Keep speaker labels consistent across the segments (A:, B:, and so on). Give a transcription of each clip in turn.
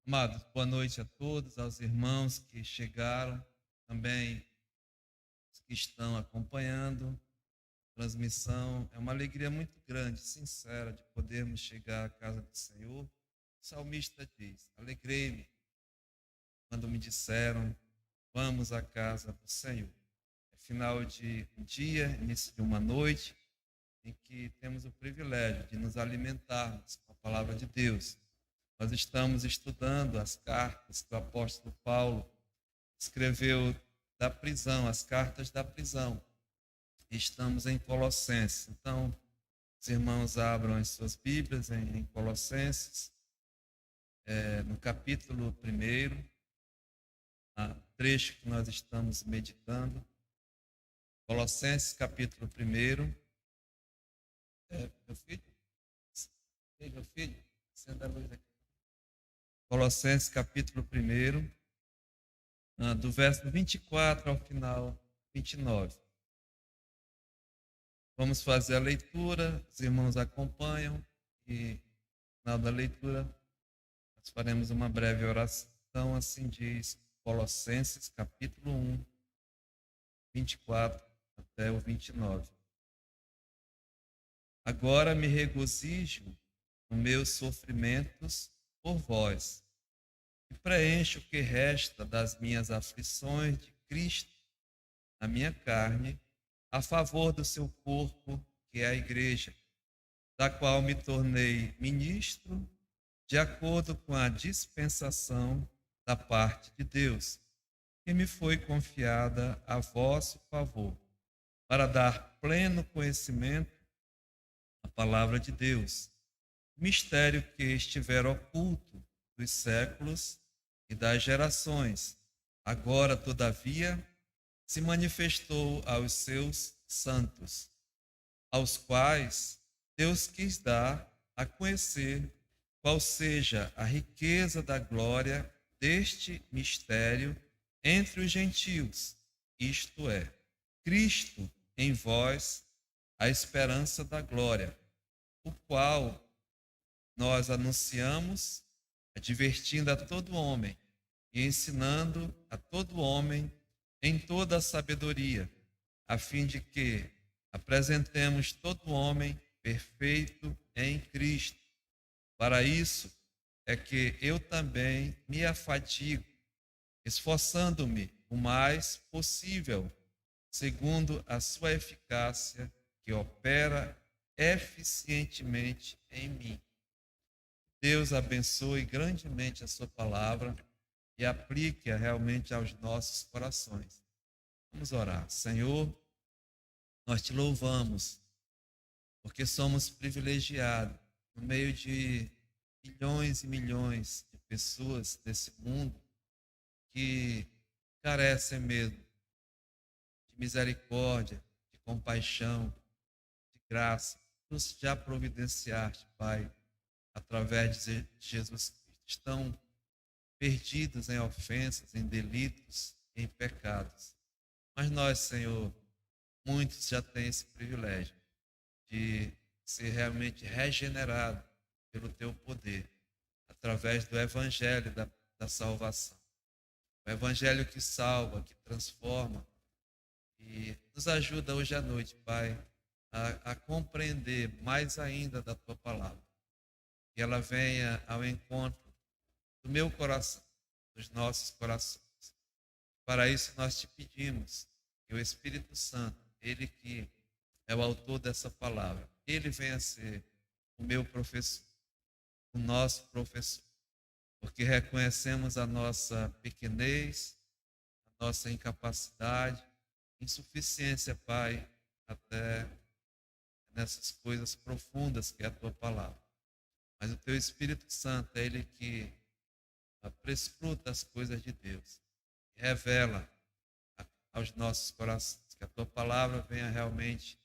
A: Amados, boa noite a todos, aos irmãos que chegaram, também os que estão acompanhando a transmissão. É uma alegria muito grande, sincera, de podermos chegar à casa do Senhor. O salmista diz: alegrei-me quando me disseram, vamos à casa do Senhor. É final de um dia, início de uma noite, em que temos o privilégio de nos alimentarmos com a palavra de Deus. Nós estamos estudando as cartas que o apóstolo Paulo escreveu da prisão, as cartas da prisão. Estamos em Colossenses. Então, os irmãos abram as suas Bíblias em Colossenses, no capítulo 1, trecho que nós estamos meditando. Colossenses, capítulo 1. Meu filho? Ei, meu filho, acenda a luz aqui. Colossenses, capítulo 1, do verso 24 ao final 29. Vamos fazer a leitura, os irmãos acompanham e no final da leitura nós faremos uma breve oração. Então, assim diz Colossenses capítulo 1, 24 até o 29. Agora me regozijo nos meus sofrimentos por vós, e preencho o que resta das minhas aflições de Cristo na minha carne, a favor do seu corpo, que é a igreja, da qual me tornei ministro, de acordo com a dispensação da parte de Deus, que me foi confiada a vosso favor, para dar pleno conhecimento à palavra de Deus, mistério que estiver oculto dos séculos e das gerações, agora, todavia, se manifestou aos seus santos, aos quais Deus quis dar a conhecer qual seja a riqueza da glória deste mistério entre os gentios, isto é, Cristo em vós, a esperança da glória, o qual nós anunciamos, advertindo a todo homem e ensinando a todo homem em toda a sabedoria, a fim de que apresentemos todo homem perfeito em Cristo. Para isso é que eu também me afadigo, esforçando-me o mais possível, segundo a sua eficácia, que opera eficientemente em mim. Deus abençoe grandemente a sua palavra e aplique-a realmente aos nossos corações. Vamos orar. Senhor, nós te louvamos, porque somos privilegiados no meio de milhões e milhões de pessoas desse mundo que carecem mesmo de misericórdia, de compaixão, de graça. Tu já providenciaste, Pai, através de Jesus Cristo. Estão perdidos em ofensas, em delitos, em pecados. Mas nós, Senhor, muitos já têm esse privilégio de ser realmente regenerado pelo teu poder, através do evangelho da salvação. O evangelho que salva, que transforma e nos ajuda hoje à noite, Pai, a compreender mais ainda da tua palavra. Que ela venha ao encontro do meu coração, dos nossos corações. Para isso nós te pedimos que o Espírito Santo, ele que é o autor dessa palavra, ele venha ser o meu professor, o nosso professor, porque reconhecemos a nossa pequenez, a nossa incapacidade, insuficiência, Pai, até nessas coisas profundas que é a tua palavra. Mas o teu Espírito Santo é ele que prescruta as coisas de Deus, revela aos nossos corações, que a tua palavra venha realmente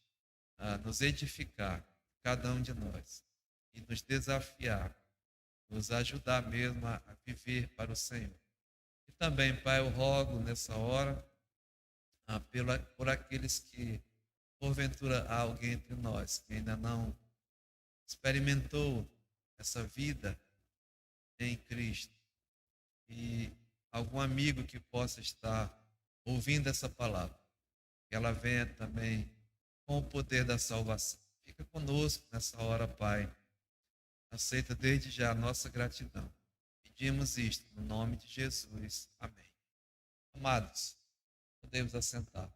A: nos edificar, cada um de nós, e nos desafiar, nos ajudar mesmo a viver para o Senhor. E também, Pai, eu rogo nessa hora por aqueles que, porventura, há alguém entre nós que ainda não experimentou essa vida em Cristo, e algum amigo que possa estar ouvindo essa palavra, que ela venha também com o poder da salvação. Fica conosco nessa hora, Pai. Aceita desde já a nossa gratidão. Pedimos isto no nome de Jesus. Amém. Amados, podemos assentar.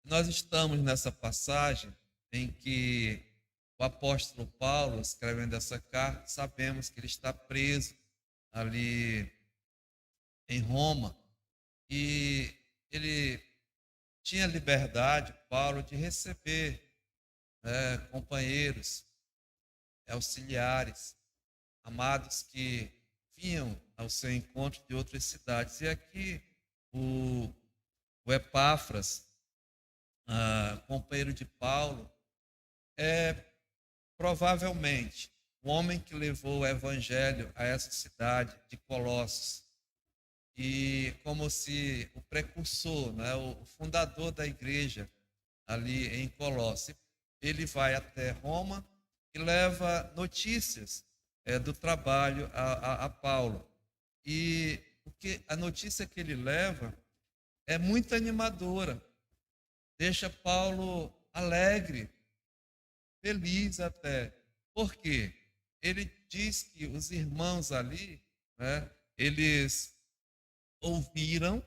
A: Nós estamos nessa passagem em que o apóstolo Paulo, escrevendo essa carta, sabemos que ele está preso ali em Roma e ele tinha liberdade, Paulo, de receber companheiros, auxiliares, amados que vinham ao seu encontro de outras cidades. E aqui o Epáfras, companheiro de Paulo, é provavelmente o homem que levou o evangelho a essa cidade de Colossos. E como se o precursor, né, o fundador da igreja ali em Colossos, ele vai até Roma e leva notícias do trabalho a Paulo. E a notícia que ele leva é muito animadora, deixa Paulo alegre, feliz até. Por quê? Ele diz que os irmãos ali, né, eles ouviram,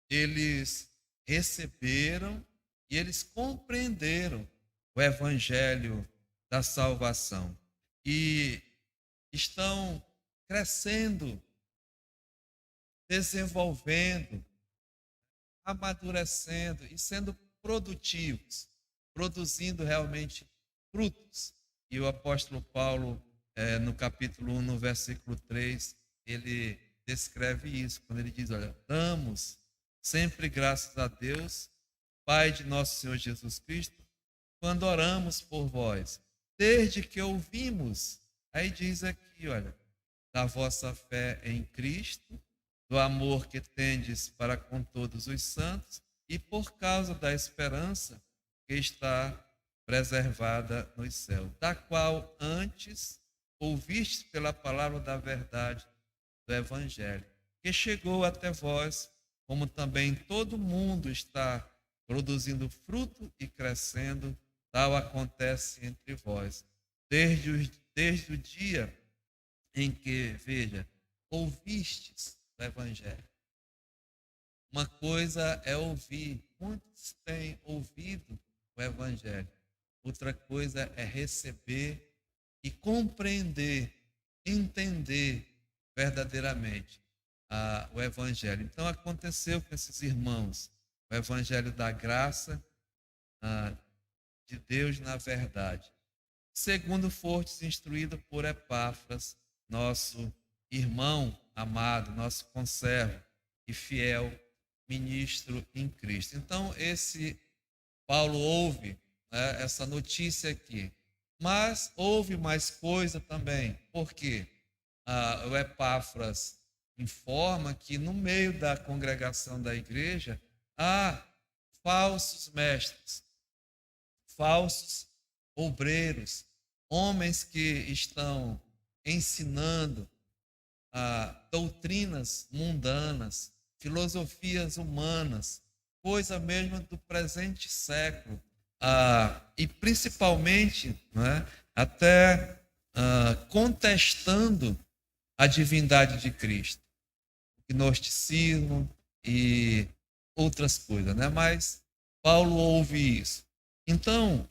A: eles receberam e eles compreenderam o evangelho da salvação e estão crescendo, desenvolvendo, amadurecendo e sendo produtivos, produzindo realmente frutos. E o apóstolo Paulo, no capítulo 1, no versículo 3, ele descreve isso, quando ele diz, olha, damos sempre graças a Deus, Pai de nosso Senhor Jesus Cristo, quando oramos por vós, desde que ouvimos, aí diz aqui, olha, da vossa fé em Cristo, do amor que tendes para com todos os santos, e por causa da esperança que está preservada nos céus, da qual antes ouvistes pela palavra da verdade do Evangelho, que chegou até vós, como também todo mundo está produzindo fruto e crescendo, tal acontece entre vós, desde o dia em que, veja, ouvistes o Evangelho. Uma coisa é ouvir, muitos têm ouvido o Evangelho, outra coisa é receber e compreender, entender verdadeiramente o Evangelho. Então aconteceu com esses irmãos, o Evangelho da graça de Deus na verdade. Segundo fostes instruído por Epáfras, nosso irmão amado, nosso conservo e fiel ministro em Cristo. Então esse Paulo ouve, né, essa notícia aqui, mas houve mais coisa também, porque o Epáfras informa que no meio da congregação da igreja há falsos mestres, falsos obreiros, homens que estão ensinando doutrinas mundanas, filosofias humanas, coisa mesmo do presente século, e principalmente, né, até contestando a divindade de Cristo, o gnosticismo e outras coisas, né? Mas Paulo ouve isso. Então,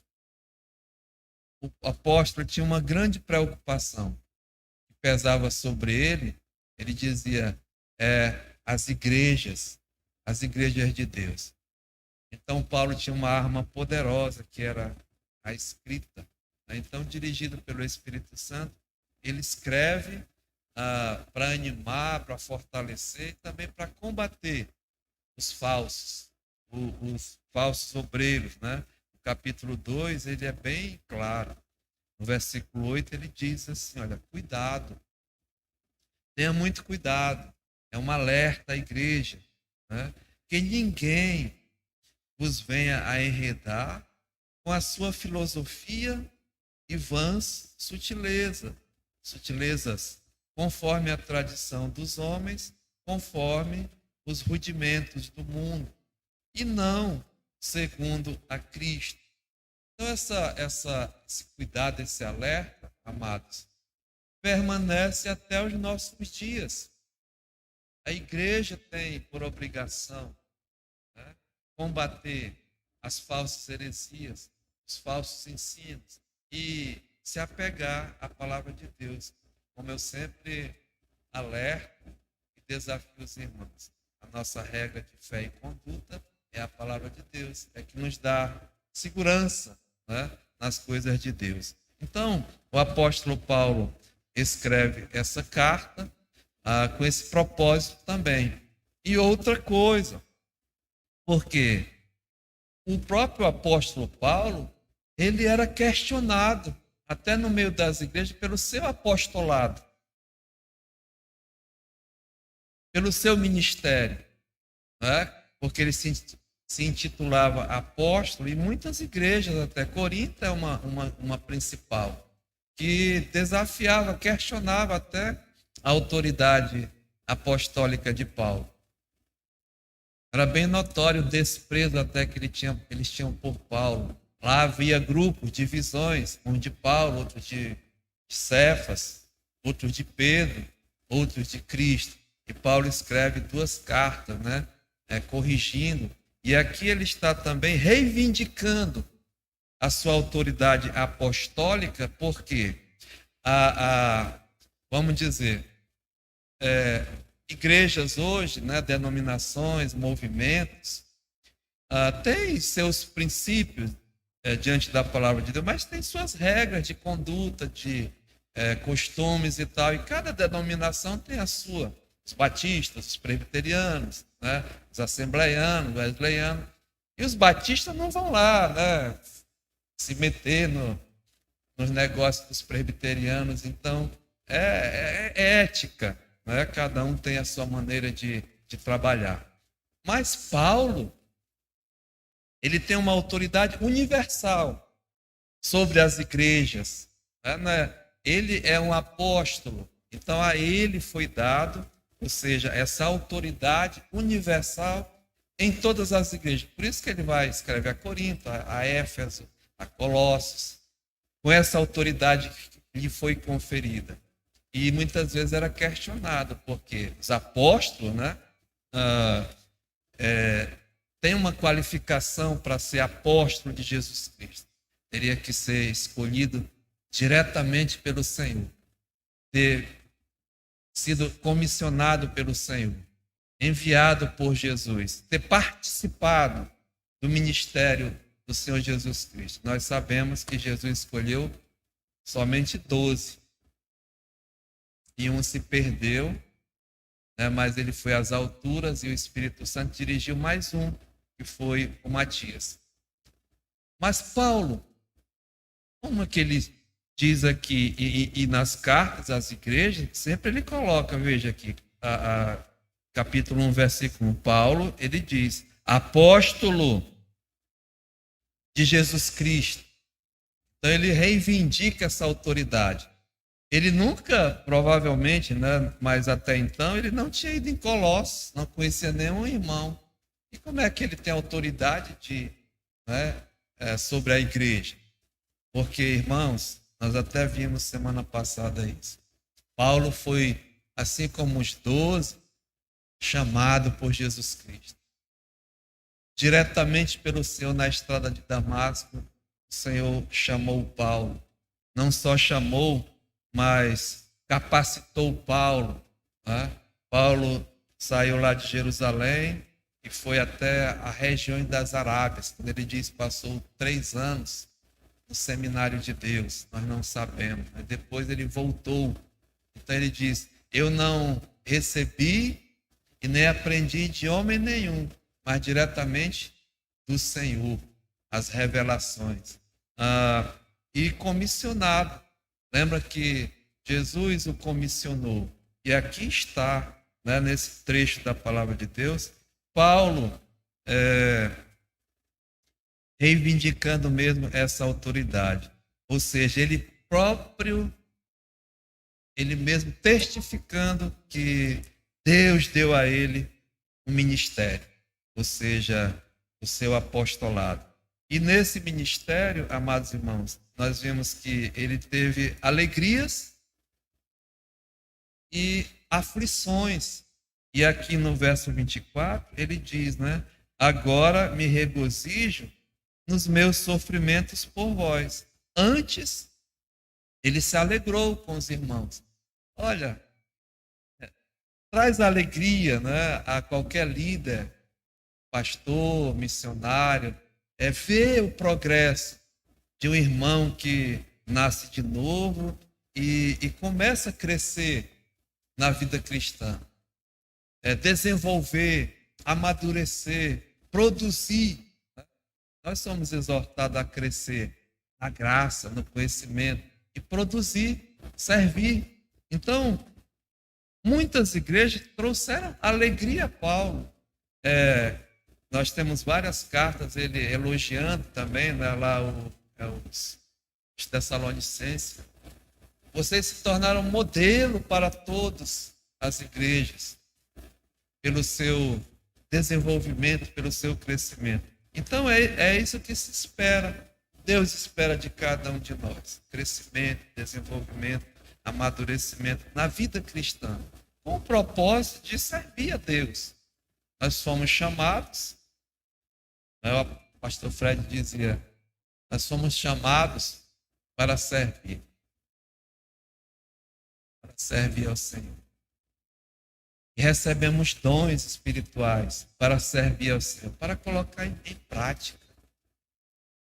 A: o apóstolo tinha uma grande preocupação que pesava sobre ele. Ele dizia, as igrejas de Deus. Então, Paulo tinha uma arma poderosa, que era a escrita. Então, dirigido pelo Espírito Santo, ele escreve para animar, para fortalecer e também para combater os falsos obreiros, né? O capítulo 2, ele é bem claro. No versículo 8, ele diz assim, olha, cuidado, tenha muito cuidado, é um alerta à igreja, né? Que ninguém vos venha a enredar com a sua filosofia e vãs sutilezas, conforme a tradição dos homens, conforme os rudimentos do mundo, e não segundo a Cristo. Então, esse cuidado, esse alerta, amados, permanece até os nossos dias. A igreja tem por obrigação, né, combater as falsas heresias, os falsos ensinos e se apegar à palavra de Deus, como eu sempre alerto e desafio os irmãos. A nossa regra de fé e conduta é a palavra de Deus, é que nos dá segurança, né, nas coisas de Deus. Então, o apóstolo Paulo escreve essa carta com esse propósito também. E outra coisa, porque o próprio apóstolo Paulo, ele era questionado, até no meio das igrejas, pelo seu apostolado, pelo seu ministério, né? Porque ele se intitulava apóstolo, e muitas igrejas, até Corinto é uma principal, que desafiava, questionava até a autoridade apostólica de Paulo. Era bem notório o desprezo até que eles tinham por Paulo. Lá havia grupos, divisões, um de Paulo, outro de Cefas, outros de Pedro, outros de Cristo. E Paulo escreve 2 cartas, né, corrigindo. E aqui ele está também reivindicando a sua autoridade apostólica, porque vamos dizer, igrejas hoje, né, denominações, movimentos, têm seus princípios diante da palavra de Deus, mas tem suas regras de conduta, de costumes e tal, e cada denominação tem a sua. Os batistas, os presbiterianos, né, os assembleianos, os wesleyanos, e os batistas não vão lá, né, se meter nos negócios dos presbiterianos. Então, é ética, né? Cada um tem a sua maneira de trabalhar. Mas Paulo, ele tem uma autoridade universal sobre as igrejas, né? Ele é um apóstolo, então a ele foi dado, ou seja, essa autoridade universal em todas as igrejas. Por isso que ele vai escrever a Corinto, a Éfeso, a Colossos, com essa autoridade que lhe foi conferida. E muitas vezes era questionado, porque os apóstolos, né, têm uma qualificação para ser apóstolo de Jesus Cristo. Teria que ser escolhido diretamente pelo Senhor, ter sido comissionado pelo Senhor, enviado por Jesus, ter participado do ministério do Senhor Jesus Cristo. Nós sabemos que Jesus escolheu somente 12. E um se perdeu, né, mas ele foi às alturas e o Espírito Santo dirigiu mais um, que foi o Matias. Mas Paulo, como é que ele diz aqui, e nas cartas às igrejas, sempre ele coloca, veja aqui, capítulo 1, versículo 1, Paulo, ele diz, apóstolo de Jesus Cristo. Então ele reivindica essa autoridade. Ele nunca, provavelmente, né, mas até então, ele não tinha ido em Colossos, não conhecia nenhum irmão. E como é que ele tem autoridade sobre a igreja? Porque, irmãos, nós até vimos semana passada isso. Paulo foi, assim como os 12, chamado por Jesus Cristo. Diretamente pelo Senhor na estrada de Damasco, o Senhor chamou Paulo. Não só chamou, mas capacitou Paulo. Né? Paulo saiu lá de Jerusalém e foi até a região das Arábias. Quando ele diz passou 3 anos no seminário de Deus, nós não sabemos. Mas depois ele voltou. Então ele diz, eu não recebi e nem aprendi de homem nenhum, mas diretamente do Senhor, as revelações. E comissionado. Lembra que Jesus o comissionou. E aqui está, né, nesse trecho da palavra de Deus, Paulo reivindicando mesmo essa autoridade. Ou seja, ele próprio ele mesmo testificando que Deus deu a ele um ministério, ou seja, o seu apostolado. E nesse ministério, amados irmãos, nós vimos que ele teve alegrias e aflições. E aqui no verso 24, ele diz, né? Agora me regozijo nos meus sofrimentos por vós. Antes, ele se alegrou com os irmãos. Olha, traz alegria, né, a qualquer líder, pastor, missionário, ver o progresso de um irmão que nasce de novo e começa a crescer na vida cristã. Desenvolver, amadurecer, produzir. Nós somos exortados a crescer na graça, no conhecimento e produzir, servir. Então, muitas igrejas trouxeram alegria a Paulo. Nós temos várias cartas, ele elogiando também, né, lá os Tessalonicenses. Vocês se tornaram modelo para todas as igrejas, pelo seu desenvolvimento, pelo seu crescimento. Então é isso que se espera. Deus espera de cada um de nós. Crescimento, desenvolvimento, amadurecimento na vida cristã, com o propósito de servir a Deus. Nós fomos chamados, o pastor Fred dizia, nós fomos chamados para servir ao Senhor. E recebemos dons espirituais para servir ao Senhor, para colocar em prática.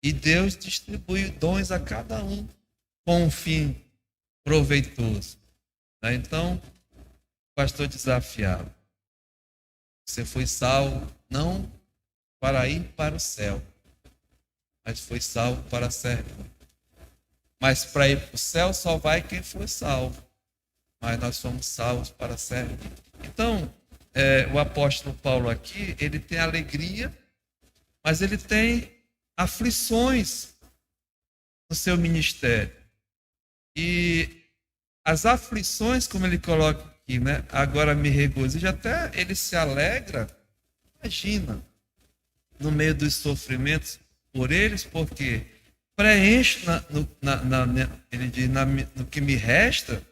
A: E Deus distribui dons a cada um com um fim proveitoso. Então, o pastor desafiado. Você foi salvo não para ir para o céu, mas foi salvo para servir. Mas para ir para o céu só vai quem foi salvo. Mas nós somos salvos para servir. Então, o apóstolo Paulo aqui, ele tem alegria, mas ele tem aflições no seu ministério. E as aflições, como ele coloca aqui, né? Agora me regozijo, até ele se alegra, imagina, no meio dos sofrimentos por eles, porque preencho ele diz, no que me resta,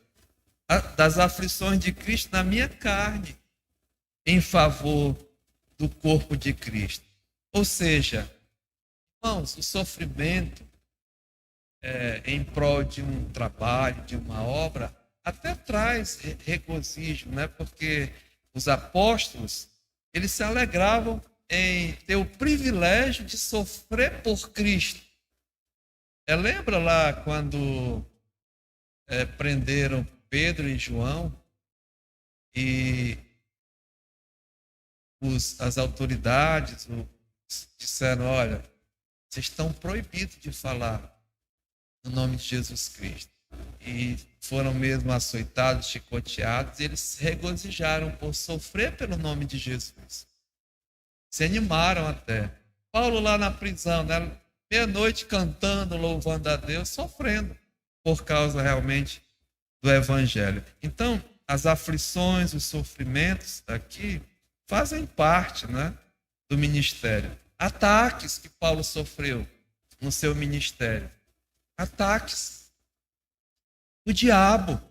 A: das aflições de Cristo na minha carne, em favor do corpo de Cristo. Ou seja, irmãos, o sofrimento em prol de um trabalho, de uma obra, até traz regozijo, né? Porque os apóstolos, eles se alegravam em ter o privilégio de sofrer por Cristo. Lembra lá quando prenderam Pedro e João e as autoridades disseram, olha, vocês estão proibidos de falar no nome de Jesus Cristo. E foram mesmo açoitados, chicoteados, e eles se regozijaram por sofrer pelo nome de Jesus. Se animaram até. Paulo lá na prisão, né? Meia-noite cantando, louvando a Deus, sofrendo por causa realmente do Evangelho. Então, as aflições, os sofrimentos aqui fazem parte, né, do ministério. Ataques que Paulo sofreu no seu ministério. Ataques. O diabo.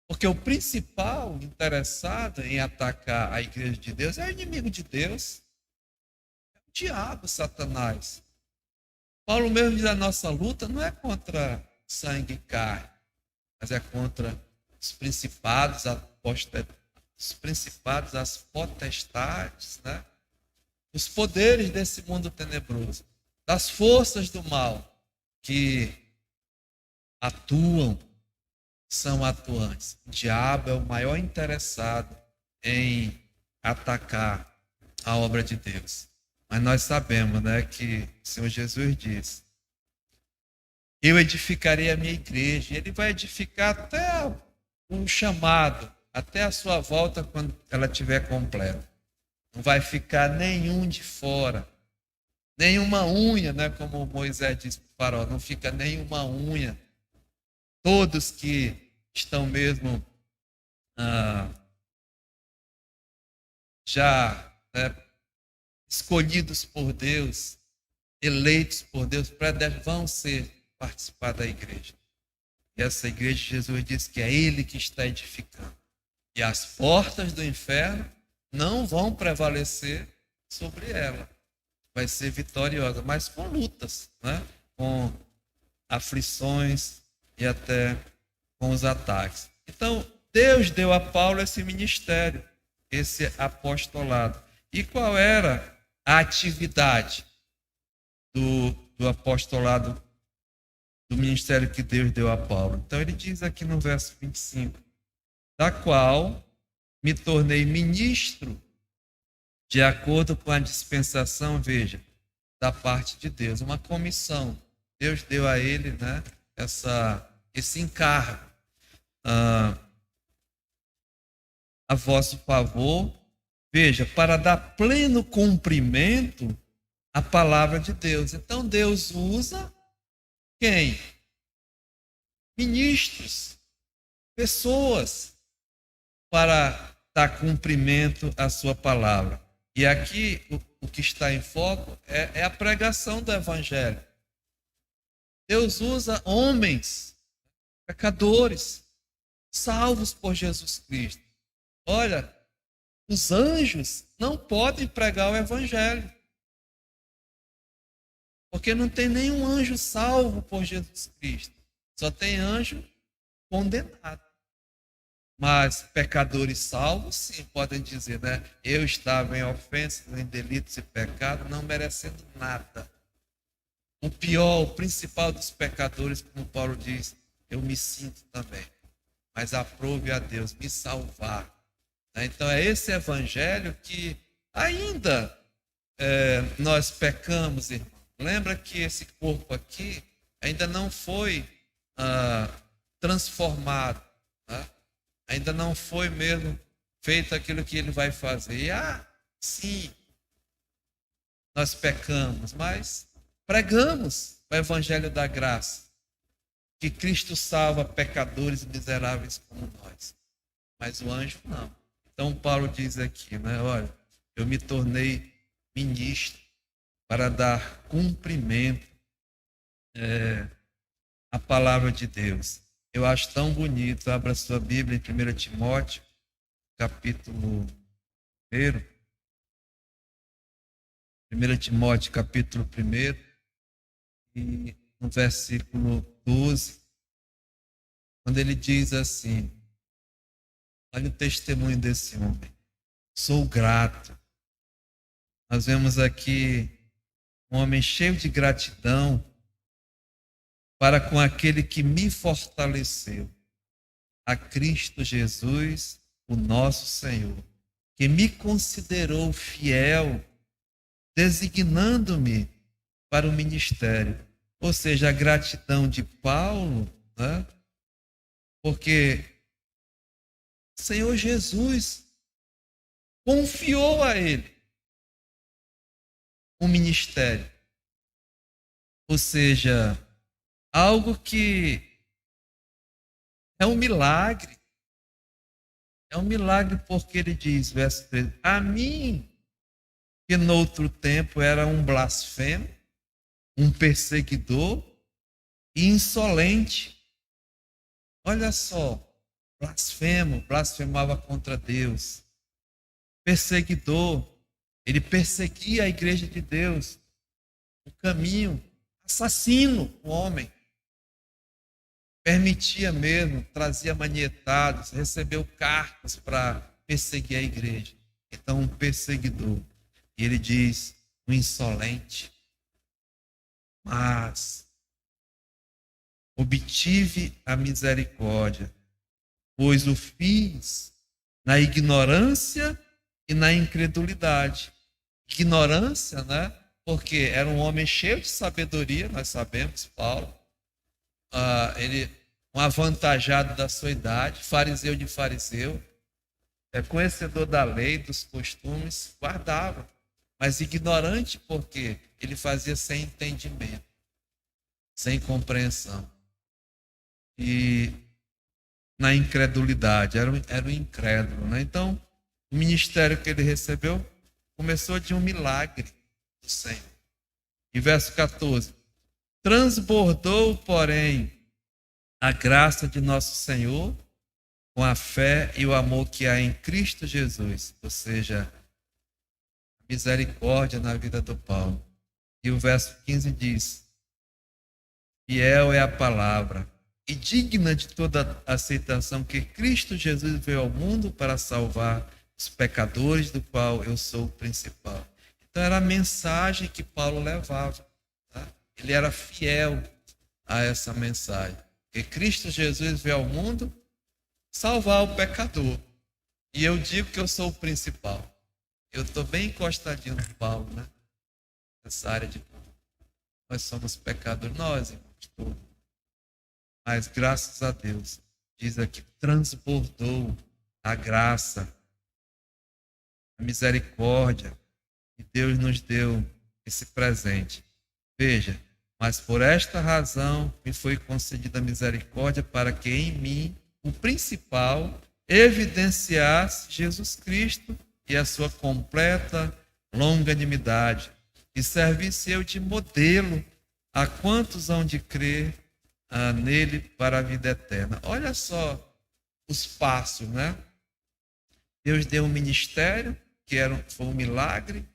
A: Porque o principal interessado em atacar a igreja de Deus é o inimigo de Deus. É o diabo, Satanás. Paulo mesmo diz, a nossa luta não é contra sangue e carne, mas é contra os principados, as potestades, né? Os poderes desse mundo tenebroso, das forças do mal que atuam, são atuantes. O diabo é o maior interessado em atacar a obra de Deus. Mas nós sabemos, né, que o Senhor Jesus diz, eu edificarei a minha igreja, e ele vai edificar até o chamado, até a sua volta quando ela estiver completa. Não vai ficar nenhum de fora, nenhuma unha, né, como Moisés disse para o faraó, não fica nenhuma unha. Todos que estão mesmo ah, já, né, escolhidos por Deus, eleitos por Deus, vão ser participar da igreja. E essa igreja, Jesus diz que é Ele que está edificando. E as portas do inferno não vão prevalecer sobre ela. Vai ser vitoriosa, mas com lutas, né? Com aflições e até com os ataques. Então, Deus deu a Paulo esse ministério, esse apostolado. E qual era a atividade do apostolado, do ministério que Deus deu a Paulo? Então, ele diz aqui no verso 25, da qual me tornei ministro de acordo com a dispensação, veja, da parte de Deus, uma comissão. Deus deu a ele, né, esse encargo. A vosso favor, veja, para dar pleno cumprimento à palavra de Deus. Então Deus usa quem? Ministros, pessoas, para dar cumprimento à sua palavra. E aqui o que está em foco é a pregação do evangelho. Deus usa homens, pecadores, salvos por Jesus Cristo. Olha, os anjos não podem pregar o evangelho, porque não tem nenhum anjo salvo por Jesus Cristo. Só tem anjo condenado. Mas pecadores salvos, sim, podem dizer, né? Eu estava em ofensas, em delitos e pecados, não merecendo nada. O pior, o principal dos pecadores, como Paulo diz, eu me sinto também. Mas aprove a Deus me salvar. Então é esse evangelho que ainda nós pecamos, irmão. Lembra que esse corpo aqui ainda não foi transformado, né? Ainda não foi mesmo feito aquilo que ele vai fazer. Sim, nós pecamos, mas pregamos o evangelho da graça, que Cristo salva pecadores e miseráveis como nós. Mas o anjo não. Então Paulo diz aqui, né? Olha, eu me tornei ministro para dar cumprimento à palavra de Deus. Eu acho tão bonito. Abra sua Bíblia em 1 Timóteo, capítulo 1. 1 Timóteo, capítulo 1, e no versículo 12, quando ele diz assim, olha o testemunho desse homem. Sou grato. Nós vemos aqui um homem cheio de gratidão para com aquele que me fortaleceu, a Cristo Jesus, o nosso Senhor, que me considerou fiel, designando-me para o ministério. Ou seja, a gratidão de Paulo, né? Porque o Senhor Jesus confiou a ele um ministério. Ou seja, algo que é um milagre. É um milagre porque ele diz, verso 13, a mim, que noutro tempo era um blasfemo, um perseguidor e insolente. Olha só, blasfemava contra Deus. Perseguidor, ele perseguia a igreja de Deus, o caminho, assassino, o homem. Permitia mesmo, trazia manietados, recebeu cartas para perseguir a igreja. Então, um perseguidor. E ele diz, um insolente. Mas obtive a misericórdia, pois o fiz na ignorância e na incredulidade. Ignorância, né? Porque era um homem cheio de sabedoria, nós sabemos, Paulo. Ele, um avantajado da sua idade, fariseu de fariseu, conhecedor da lei, dos costumes, guardava. Mas ignorante porque ele fazia sem entendimento, sem compreensão. E na incredulidade, era um incrédulo, né? Então, o ministério que ele recebeu começou de um milagre do Senhor. E verso 14: transbordou, porém, a graça de nosso Senhor com a fé e o amor que há em Cristo Jesus, ou seja, a misericórdia na vida do Paulo. E o verso 15 diz: fiel é a palavra e digna de toda aceitação que Cristo Jesus veio ao mundo para salvar os pecadores, do qual eu sou o principal. Então era a mensagem que Paulo levava, tá? Ele era fiel a essa mensagem, que Cristo Jesus veio ao mundo salvar o pecador. E eu digo que eu sou o principal. Eu estou bem encostadinho no Paulo, né? Nessa área de nós somos pecadores, nós, irmãos, todos. Mas graças a Deus, diz aqui, transbordou a graça, a misericórdia, e Deus nos deu esse presente. Veja, mas por esta razão me foi concedida a misericórdia para que em mim o principal evidenciasse Jesus Cristo e a sua completa longanimidade, e servisse eu de modelo a quantos hão de crer nele para a vida eterna. Olha só os passos, né? Deus deu um ministério, que foi um milagre,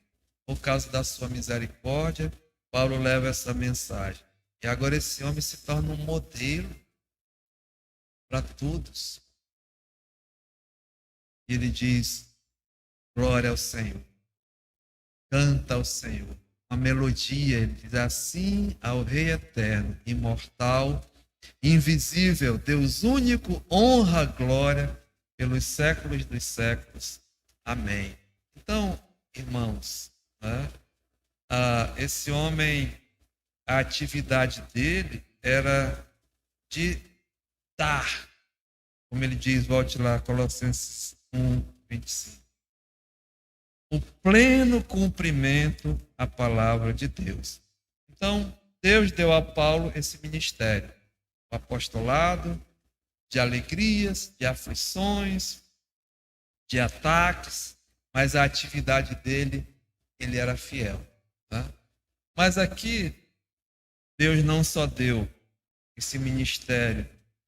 A: por causa da sua misericórdia. Paulo leva essa mensagem. E agora esse homem se torna um modelo para todos. E ele diz: glória ao Senhor. Canta ao Senhor. Uma melodia, ele diz assim ao Rei eterno, imortal, invisível, Deus único, honra, glória pelos séculos dos séculos. Amém. Então, irmãos, né, esse homem, a atividade dele era de dar, como ele diz, volte lá, Colossenses 1:25. O pleno cumprimento à palavra de Deus. Então, Deus deu a Paulo esse ministério, o apostolado, de alegrias, de aflições, de ataques, mas a atividade dele, ele era fiel. Tá? Mas aqui, Deus não só deu esse ministério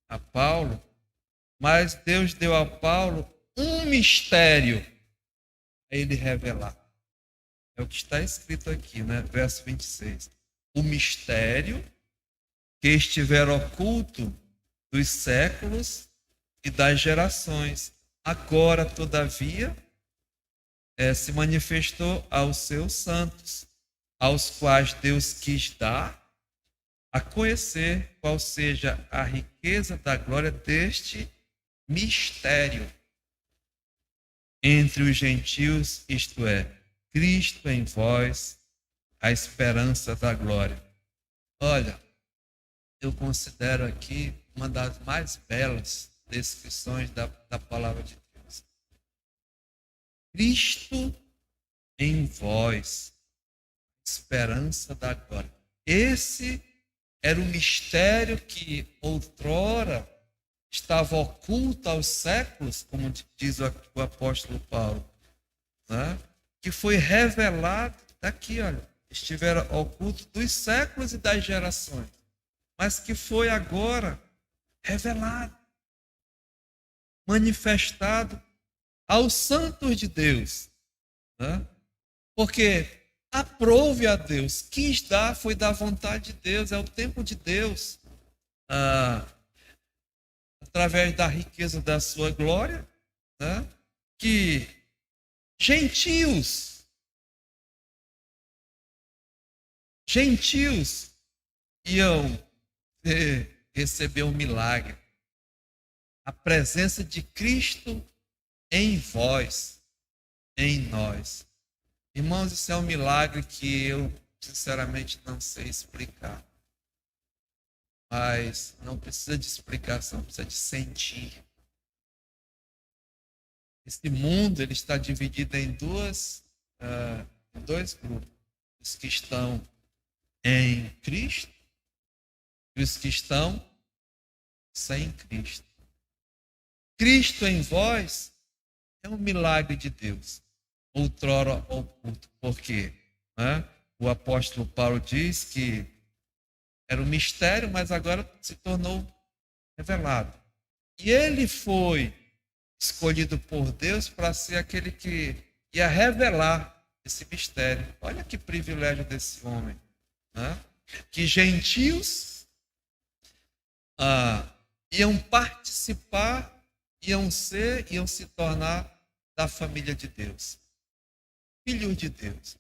A: a Paulo, mas Deus deu a Paulo um mistério a ele revelar. É o que está escrito aqui, né? Verso 26. O mistério que estiver oculto dos séculos e das gerações, agora, todavia, se manifestou aos seus santos, aos quais Deus quis dar a conhecer qual seja a riqueza da glória deste mistério entre os gentios, isto é, Cristo em vós, a esperança da glória. Olha, eu considero aqui uma das mais belas descrições da palavra de Deus. Cristo em vós, esperança da glória. Esse era o mistério que outrora estava oculto aos séculos, como diz o apóstolo Paulo, né? Que foi revelado daqui, olha, estivera oculto dos séculos e das gerações, mas que foi agora revelado, manifestado aos santos de Deus, né? Porque aprove a Deus, quis dar, foi da vontade de Deus, é o tempo de Deus, através da riqueza da sua glória, né? Que gentios iam receber um milagre, a presença de Cristo em vós, em nós. Irmãos, isso é um milagre que eu sinceramente não sei explicar. Mas não precisa de explicação, precisa de sentir. Esse mundo ele está dividido em dois grupos. Os que estão em Cristo e os que estão sem Cristo. Cristo em vós é um milagre de Deus, outrora oculto. Por quê? O apóstolo Paulo diz que era um mistério, mas agora se tornou revelado. E ele foi escolhido por Deus para ser aquele que ia revelar esse mistério. Olha que privilégio desse homem. Que gentios iam participar, iam se tornar da família de Deus. Filhos de Deus.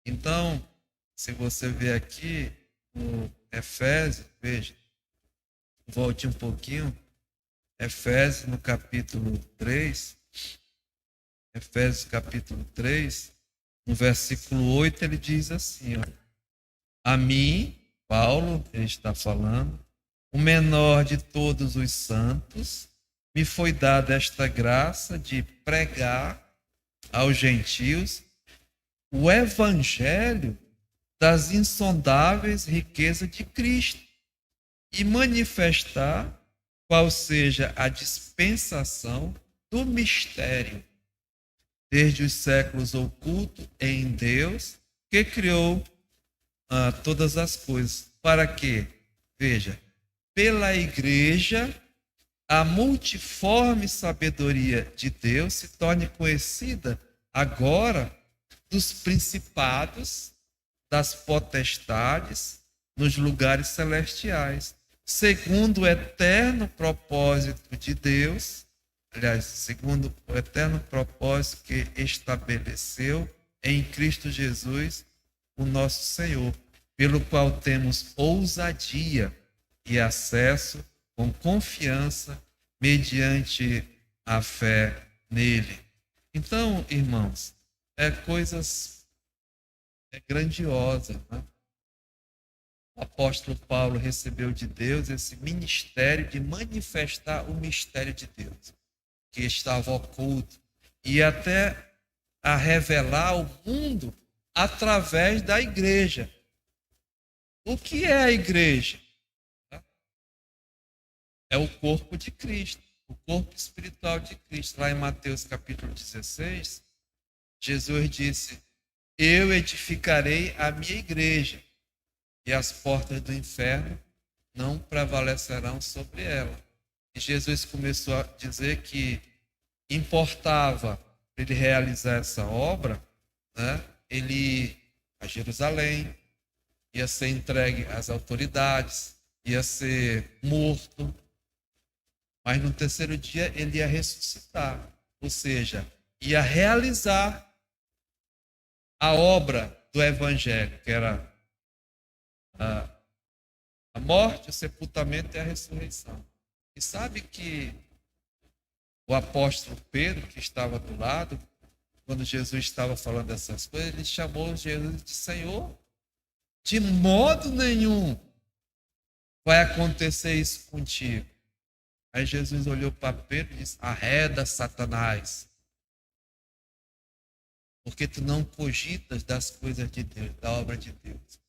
A: Então, se você ver aqui no Efésios, veja, volte um pouquinho, Efésios no capítulo 3, Efésios capítulo 3, no versículo 8, ele diz assim, a mim, Paulo, ele está falando, o menor de todos os santos, me foi dada esta graça de pregar aos gentios o evangelho das insondáveis riquezas de Cristo e manifestar qual seja a dispensação do mistério, desde os séculos oculto em Deus, que criou todas as coisas, para que, veja, pela igreja, a multiforme sabedoria de Deus se torne conhecida agora dos principados, das potestades, nos lugares celestiais, segundo o eterno propósito de Deus, aliás, segundo o eterno propósito que estabeleceu em Cristo Jesus, o nosso Senhor, pelo qual temos ousadia e acesso com confiança mediante a fé nele. Então, irmãos, coisas grandiosas, né? O apóstolo Paulo recebeu de Deus esse ministério de manifestar o mistério de Deus, que estava oculto, e até a revelar ao mundo através da igreja. O que é a igreja? É o corpo de Cristo, o corpo espiritual de Cristo. Lá em Mateus capítulo 16, Jesus disse, eu edificarei a minha igreja, e as portas do inferno não prevalecerão sobre ela. E Jesus começou a dizer que importava para ele realizar essa obra, ele ir a Jerusalém, ia ser entregue às autoridades, ia ser morto, mas no terceiro dia ele ia ressuscitar, ou seja, ia realizar a obra do evangelho, que era a morte, o sepultamento e a ressurreição. E sabe que o apóstolo Pedro, que estava do lado, quando Jesus estava falando dessas coisas, ele chamou Jesus de Senhor. De modo nenhum vai acontecer isso contigo. Aí Jesus olhou para Pedro e disse, arreda, Satanás, porque tu não cogitas das coisas de Deus, da obra de Deus.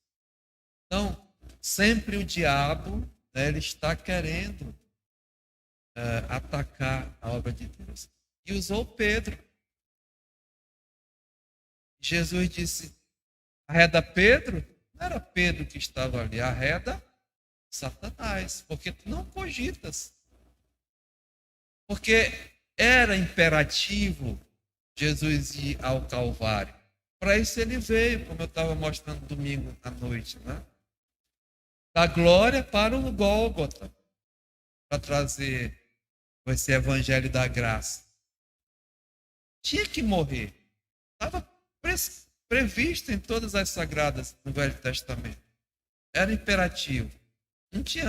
A: Então, sempre o diabo, ele está querendo atacar a obra de Deus. E usou Pedro. Jesus disse, arreda Pedro. Não era Pedro que estava ali, arreda Satanás, porque tu não cogitas. Porque era imperativo Jesus ir ao Calvário. Para isso ele veio, como eu estava mostrando domingo à noite, da glória para o Gólgota, para trazer esse evangelho da graça. Tinha que morrer. Estava previsto em todas as sagradas no Velho Testamento. Era imperativo.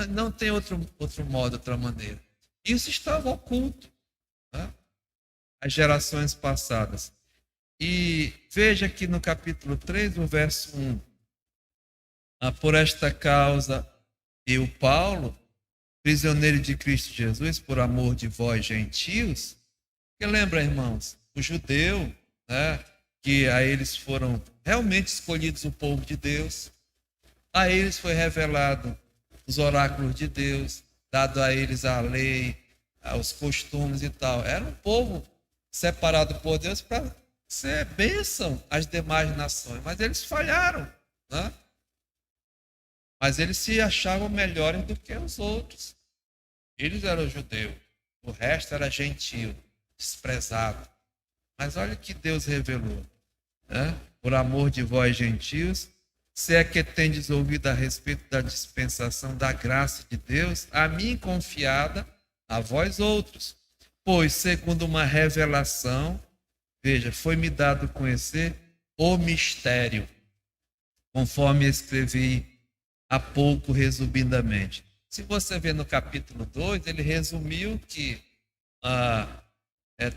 A: Não tem outro modo, outra maneira. Isso estava oculto, às gerações passadas. E veja aqui no capítulo 3, no verso 1. Por esta causa, eu, Paulo, prisioneiro de Cristo Jesus, por amor de vós, gentios, que lembra, irmãos, o judeu, que a eles foram realmente escolhidos o povo de Deus, a eles foi revelado os oráculos de Deus, dado a eles a lei, os costumes e tal. Era um povo separado por Deus para ser bênção às demais nações, mas eles falharam, né? Mas eles se achavam melhores do que os outros. Eles eram judeus, o resto era gentio, desprezado. Mas olha o que Deus revelou, né? Por amor de vós, gentios, se é que tendes ouvido a respeito da dispensação da graça de Deus, a mim confiada, a vós outros. Pois, segundo uma revelação, veja, foi-me dado conhecer o mistério, conforme escrevi há pouco resumidamente. Se você vê no capítulo 2, ele resumiu que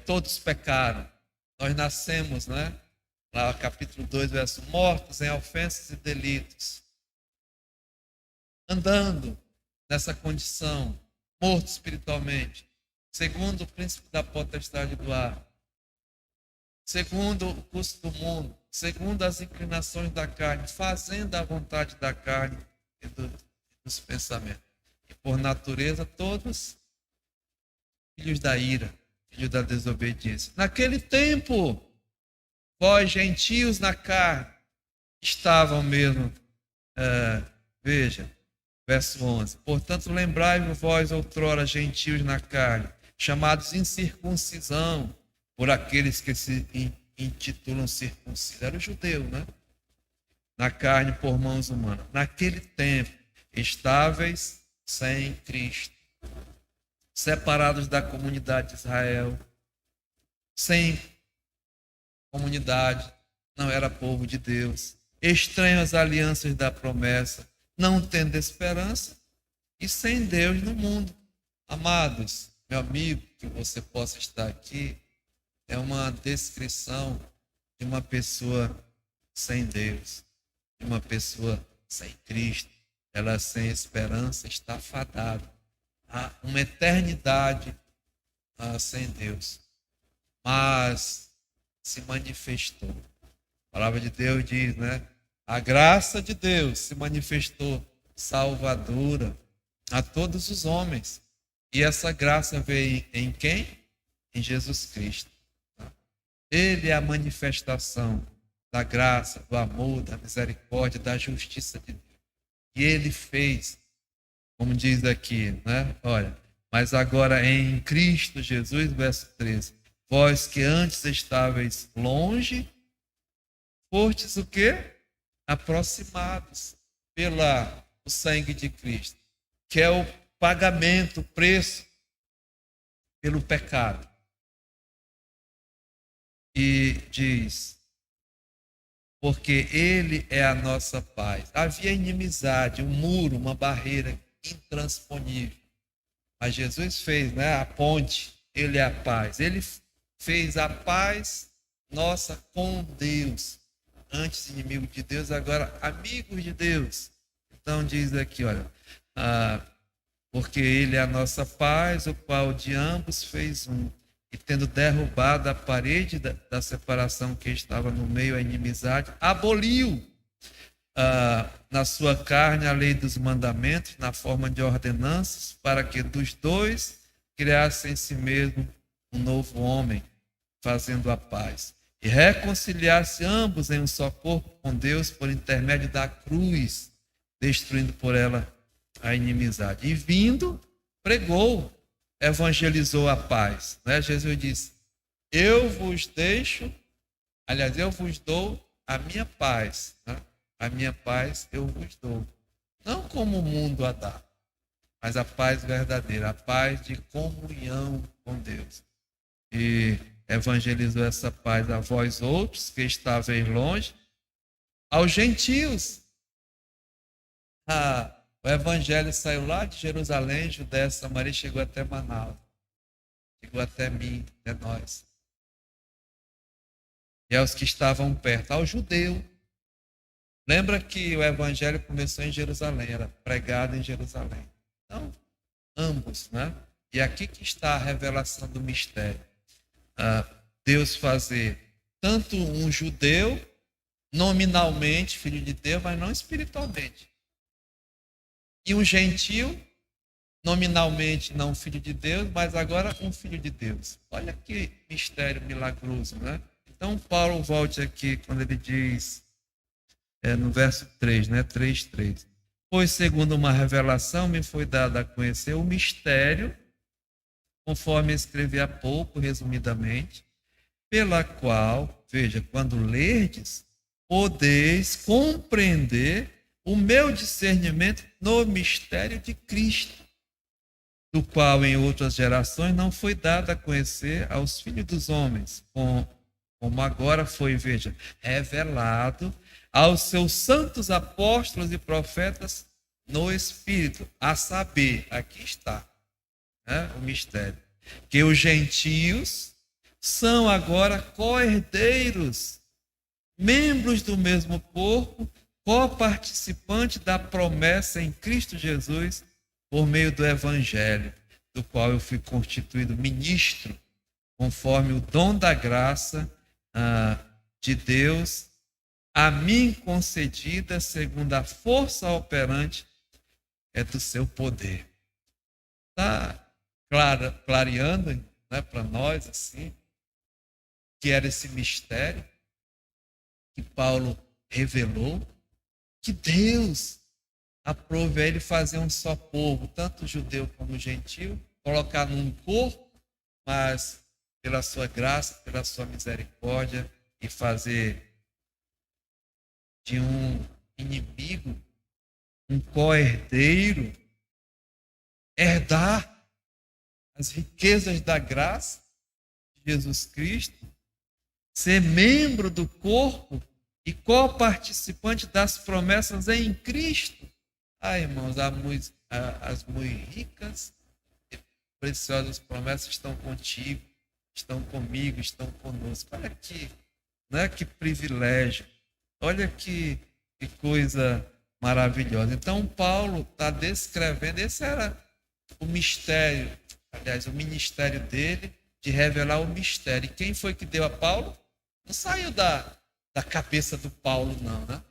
A: todos pecaram. Nós nascemos, né? Lá capítulo 2, verso, mortos em ofensas e delitos. Andando nessa condição, morto espiritualmente, segundo o príncipe da potestade do ar, segundo o curso do mundo, segundo as inclinações da carne, fazendo a vontade da carne e dos pensamentos. E por natureza, todos filhos da ira, filhos da desobediência. Naquele tempo, vós, gentios na carne, estavam mesmo, veja, verso 11. Portanto, lembrai-vos vós, outrora, gentios na carne, chamados incircuncisão, por aqueles que se intitulam circuncisos. Era o judeu, né? Na carne por mãos humanas. Naquele tempo, estáveis sem Cristo, separados da comunidade de Israel, sem comunidade, não era povo de Deus, estranho às alianças da promessa, não tendo esperança e sem Deus no mundo. Amados, meu amigo, que você possa estar aqui, é uma descrição de uma pessoa sem Deus, de uma pessoa sem Cristo. Ela sem esperança está fadada a uma eternidade sem Deus. Mas se manifestou. A palavra de Deus diz, né? A graça de Deus se manifestou salvadora a todos os homens. E essa graça veio em quem? Em Jesus Cristo. Ele é a manifestação da graça, do amor, da misericórdia, da justiça de Deus. E ele fez, como diz aqui, né? Olha, mas agora em Cristo Jesus, verso 13, vós que antes estáveis longe, fostes o quê? Aproximados pelo sangue de Cristo, que é o pagamento, o preço pelo pecado. E diz, porque ele é a nossa paz. Havia inimizade, um muro, uma barreira intransponível. Mas Jesus fez, né, a ponte, ele é a paz. Ele fez a paz nossa com Deus. Antes inimigo de Deus, agora amigos de Deus. Então diz aqui, olha, porque ele é a nossa paz, o qual de ambos fez um. E tendo derrubado a parede da separação que estava no meio, a inimizade, aboliu na sua carne a lei dos mandamentos, na forma de ordenanças, para que dos dois criasse em si mesmo um novo homem, fazendo a paz. E reconciliasse ambos em um só corpo com Deus por intermédio da cruz, destruindo por ela a inimizade. E vindo, pregou, evangelizou a paz. Né? Jesus disse, eu vos dou a minha paz. Né? A minha paz eu vos dou. Não como o mundo a dá, mas a paz verdadeira, a paz de comunhão com Deus. E evangelizou essa paz a vós outros que estavam longe, aos gentios. O evangelho saiu lá de Jerusalém, Judéia, Samaria, chegou até Manaus. Chegou até mim, até nós. E aos que estavam perto, ao judeu. Lembra que o evangelho começou em Jerusalém, era pregado em Jerusalém. Então, ambos, né? E aqui que está a revelação do mistério. Deus fazer tanto um judeu, nominalmente filho de Deus, mas não espiritualmente. E um gentio, nominalmente não filho de Deus, mas agora um filho de Deus. Olha que mistério milagroso, né? Então, Paulo volte aqui quando ele diz, no verso 3, né? 3:3. Pois, segundo uma revelação, me foi dado a conhecer o mistério, conforme escrevi há pouco, resumidamente, pela qual, veja, quando lerdes, podeis compreender o meu discernimento no mistério de Cristo, do qual em outras gerações não foi dado a conhecer aos filhos dos homens, como agora foi, veja, revelado aos seus santos apóstolos e profetas no Espírito, a saber, aqui está, né, o mistério, que os gentios são agora co-herdeiros, membros do mesmo corpo, co-participantes da promessa em Cristo Jesus, por meio do Evangelho, do qual eu fui constituído ministro, conforme o dom da graça de Deus, a mim concedida segundo a força operante do seu poder. Está clareando, né, para nós, assim, que era esse mistério que Paulo revelou, que Deus aprove a ele fazer um só povo, tanto judeu como gentil, colocar num corpo, mas pela sua graça, pela sua misericórdia, e fazer de um inimigo um co-herdeiro, herdar as riquezas da graça de Jesus Cristo, ser membro do corpo e co-participante das promessas em Cristo. Irmãos, as muito ricas e preciosas promessas estão contigo, estão comigo, estão conosco. Olha aqui, né? Que privilégio. Olha que coisa maravilhosa. Então, Paulo está descrevendo, esse era o mistério, aliás, o ministério dele, de revelar o mistério. E quem foi que deu a Paulo? Não saiu da cabeça do Paulo, não, né?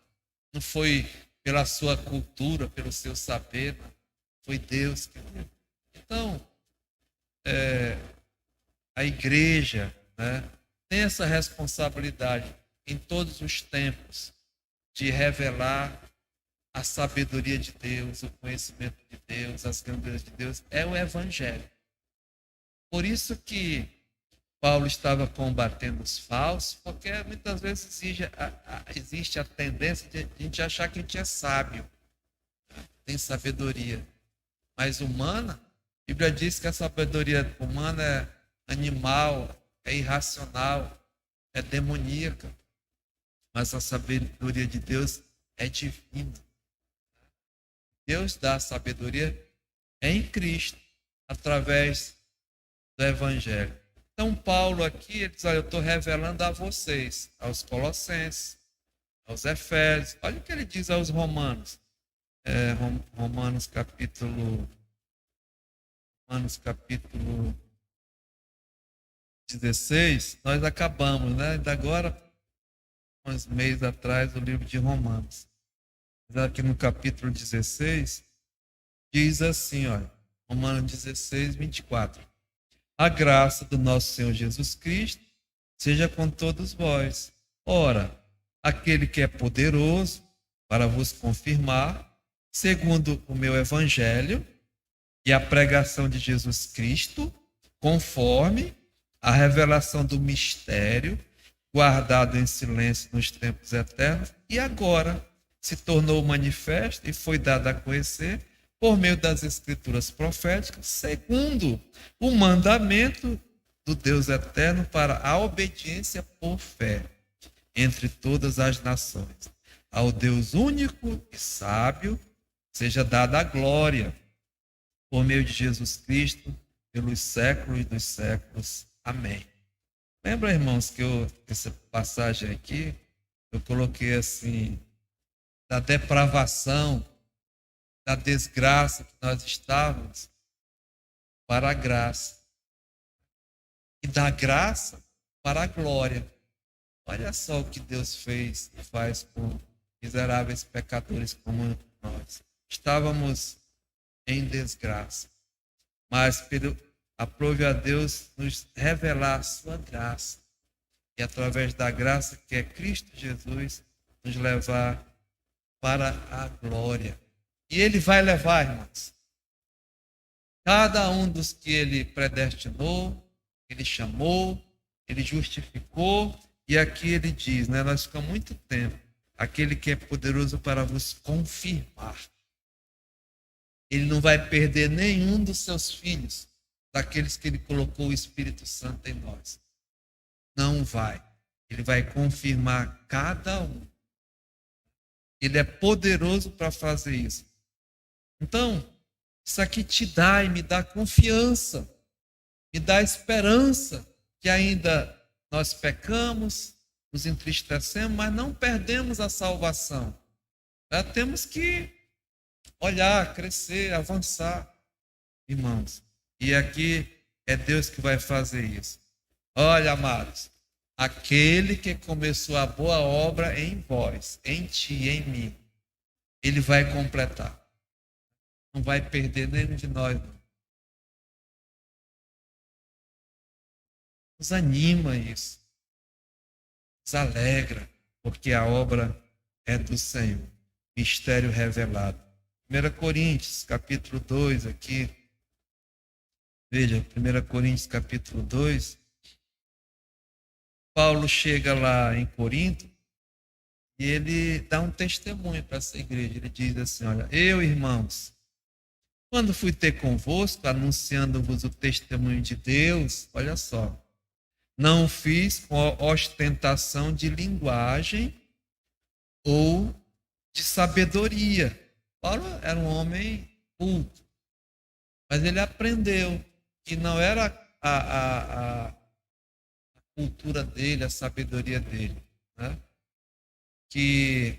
A: Não foi pela sua cultura, pelo seu saber, não. Foi Deus que deu. Então, a igreja, né, tem essa responsabilidade em todos os tempos de revelar a sabedoria de Deus, o conhecimento de Deus, as grandezas de Deus, é o Evangelho. Por isso que Paulo estava combatendo os falsos, porque muitas vezes existe a tendência de a gente achar que a gente é sábio, tem sabedoria, mas humana. A Bíblia diz que a sabedoria humana é animal, é irracional, é demoníaca, mas a sabedoria de Deus é divina. Deus dá a sabedoria em Cristo, através do Evangelho. Então, Paulo aqui, ele diz, olha, eu estou revelando a vocês, aos Colossenses, aos Efésios. Olha o que ele diz aos Romanos. Romanos capítulo 16, nós acabamos, né? Ainda agora, uns meses atrás, o livro de Romanos. Mas aqui no capítulo 16, diz assim, olha, Romanos 16, 24. A graça do nosso Senhor Jesus Cristo seja com todos vós. Ora, aquele que é poderoso para vos confirmar, segundo o meu evangelho e a pregação de Jesus Cristo, conforme a revelação do mistério, guardado em silêncio nos tempos eternos, e agora se tornou manifesto e foi dado a conhecer por meio das escrituras proféticas, segundo o mandamento do Deus eterno para a obediência por fé entre todas as nações. Ao Deus único e sábio seja dada a glória por meio de Jesus Cristo pelos séculos dos séculos. Amém. Lembra, irmãos, que essa passagem aqui, eu coloquei assim, da depravação, da desgraça que nós estávamos, para a graça. E da graça para a glória. Olha só o que Deus fez e faz com miseráveis pecadores como nós. Estávamos em desgraça, mas aprove a Deus nos revelar a sua graça. E através da graça que é Cristo Jesus, nos levar para a glória. E ele vai levar, irmãos, cada um dos que ele predestinou, ele chamou, ele justificou, e aqui ele diz, né, nós ficamos muito tempo, aquele que é poderoso para vos confirmar. Ele não vai perder nenhum dos seus filhos, daqueles que ele colocou o Espírito Santo em nós. Não vai. Ele vai confirmar cada um. Ele é poderoso para fazer isso. Então, isso aqui te dá e me dá confiança, me dá esperança que ainda nós pecamos, nos entristecemos, mas não perdemos a salvação. Temos que olhar, crescer, avançar, irmãos. E aqui é Deus que vai fazer isso. Olha, amados, aquele que começou a boa obra em vós, em ti, em mim, ele vai completar. Não vai perder nenhum de nós. Não. Nos anima isso. Nos alegra, porque a obra é do Senhor. Mistério revelado. 1 Coríntios, capítulo 2, aqui. Veja, 1 Coríntios, capítulo 2. Paulo chega lá em Corinto e ele dá um testemunho para essa igreja. Ele diz assim, olha, eu, irmãos, quando fui ter convosco, anunciando-vos o testemunho de Deus, olha só, não fiz com ostentação de linguagem ou de sabedoria. Paulo era um homem culto, mas ele aprendeu que não era a cultura dele, a sabedoria dele, né? Que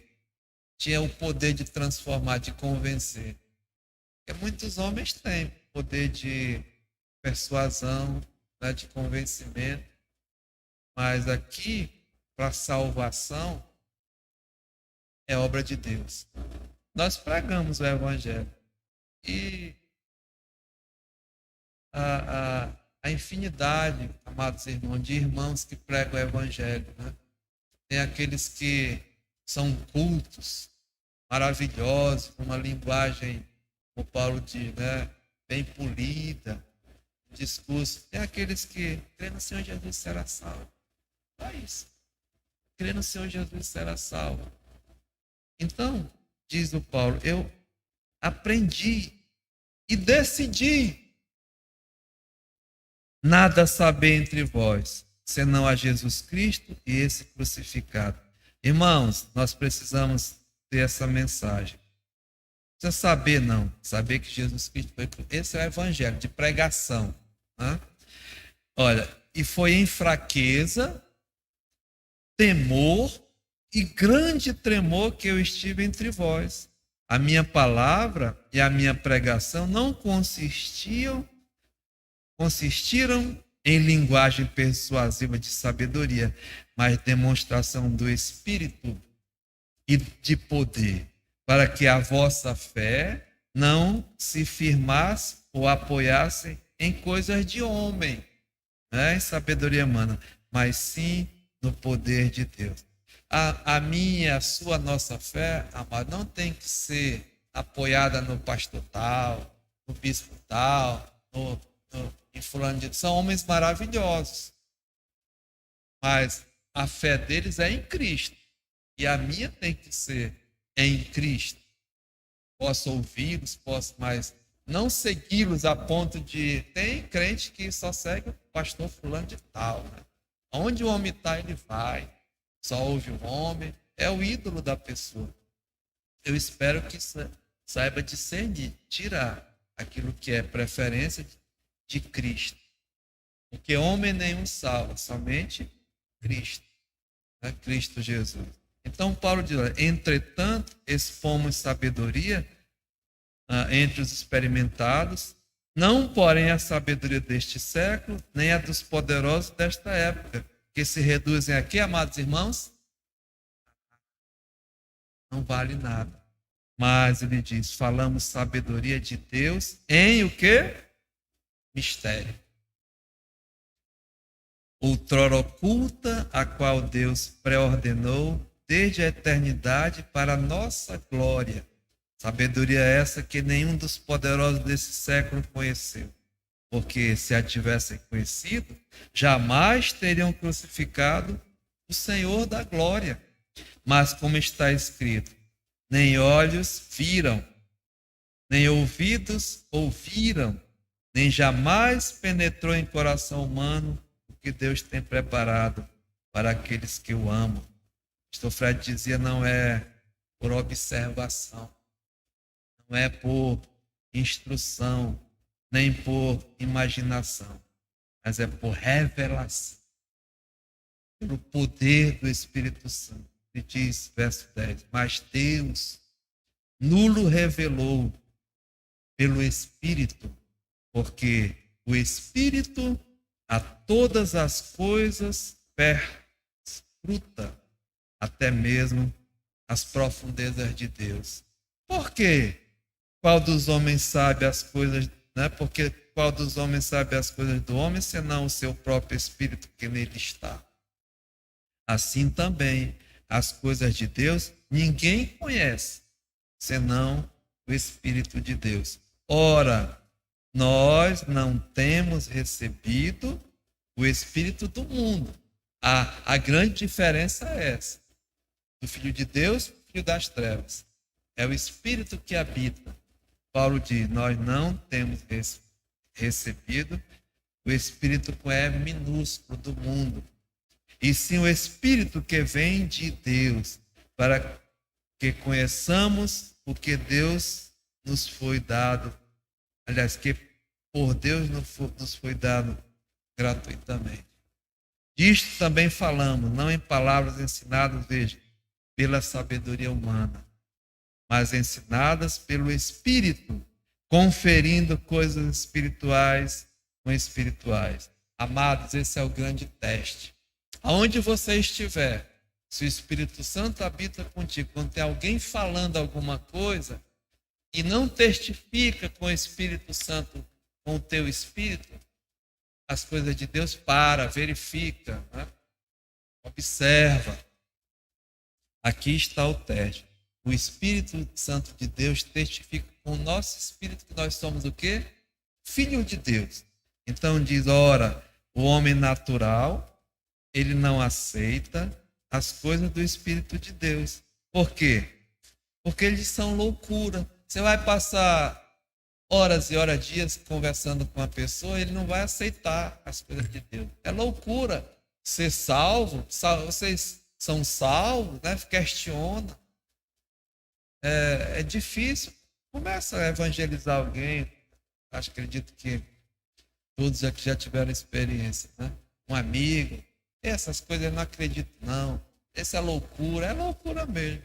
A: tinha o poder de transformar, de convencer. Porque muitos homens têm poder de persuasão, né, de convencimento, mas aqui, para salvação, é obra de Deus. Nós pregamos o Evangelho e a infinidade, amados irmãos, de irmãos que pregam o Evangelho, né? Tem aqueles que são cultos, maravilhosos, com uma linguagem, como Paulo diz, né? Bem polida, discurso. Tem aqueles que crê no Senhor Jesus será salvo. Só isso. Crê no Senhor Jesus será salvo. Então, diz o Paulo, eu aprendi e decidi nada saber entre vós, senão a Jesus Cristo e esse crucificado. Irmãos, nós precisamos ter essa mensagem. Não precisa saber, não. Saber que Jesus Cristo foi... Esse é o evangelho de pregação. Né? Olha, e foi em fraqueza, temor e grande tremor que eu estive entre vós. A minha palavra e a minha pregação não consistiram em linguagem persuasiva de sabedoria, mas demonstração do Espírito e de poder, para que a vossa fé não se firmasse ou apoiasse em coisas de homem, né, em sabedoria humana, mas sim no poder de Deus. A minha, a sua, a nossa fé, amado, não tem que ser apoiada no pastor tal, no bispo tal, em fulano de... São homens maravilhosos, mas a fé deles é em Cristo e a minha tem que ser em Cristo. Posso ouvi-los, posso, mas não segui-los a ponto de... Tem crente que só segue o pastor fulano de tal, né? Onde o homem está, ele vai, só ouve o homem, é o ídolo da pessoa. Eu espero que saiba discernir, tirar aquilo que é preferência de Cristo. Porque homem nenhum salva, somente Cristo. Né? Cristo Jesus. Então Paulo diz, entretanto, expomos sabedoria entre os experimentados, não porém a sabedoria deste século, nem a dos poderosos desta época, que se reduzem aqui, amados irmãos, não vale nada. Mas ele diz, falamos sabedoria de Deus em o quê? mistério. Outrora oculta, a qual Deus pré-ordenou desde a eternidade para a nossa glória. Sabedoria essa que nenhum dos poderosos desse século conheceu. Porque se a tivessem conhecido, jamais teriam crucificado o Senhor da glória. Mas como está escrito, nem olhos viram, nem ouvidos ouviram, nem jamais penetrou em coração humano o que Deus tem preparado para aqueles que o amam. Pastor Fred dizia, não é por observação, não é por instrução, nem por imaginação, mas é por revelação, pelo poder do Espírito Santo. Ele diz, verso 10, mas Deus nulo revelou pelo Espírito, porque o Espírito a todas as coisas perscruta, até mesmo as profundezas de Deus. Por quê? Qual dos homens sabe as coisas, né? Porque qual dos homens sabe as coisas do homem, senão o seu próprio Espírito que nele está? Assim também, as coisas de Deus ninguém conhece, senão o Espírito de Deus. Ora, nós não temos recebido o Espírito do mundo. A grande diferença é essa. Do Filho de Deus, Filho das trevas. É o Espírito que habita. Paulo diz, nós não temos recebido o Espírito com E minúsculo do mundo, e sim o Espírito que vem de Deus, para que conheçamos o que Deus nos foi dado, aliás, que por Deus nos foi dado gratuitamente. Disto também falamos, não em palavras ensinadas, veja, pela sabedoria humana, mas ensinadas pelo Espírito, conferindo coisas espirituais com espirituais. Amados, esse é o grande teste. Aonde você estiver, se o Espírito Santo habita contigo, quando tem alguém falando alguma coisa e não testifica com o Espírito Santo, com o teu espírito, as coisas de Deus, verifica, né? Observa. Aqui está o teste. O Espírito Santo de Deus testifica com o nosso espírito que nós somos o quê? Filho de Deus. Então diz, ora, o homem natural, ele não aceita as coisas do Espírito de Deus. Por quê? Porque eles são loucura. Você vai passar horas e horas, dias conversando com uma pessoa, ele não vai aceitar as coisas de Deus. É loucura. Ser salvo, vocês são salvos, né? Questiona. É difícil. Começa a evangelizar alguém. Acredito que todos aqui já tiveram experiência, né? Um amigo. Essas coisas eu não acredito, não. Essa é loucura mesmo,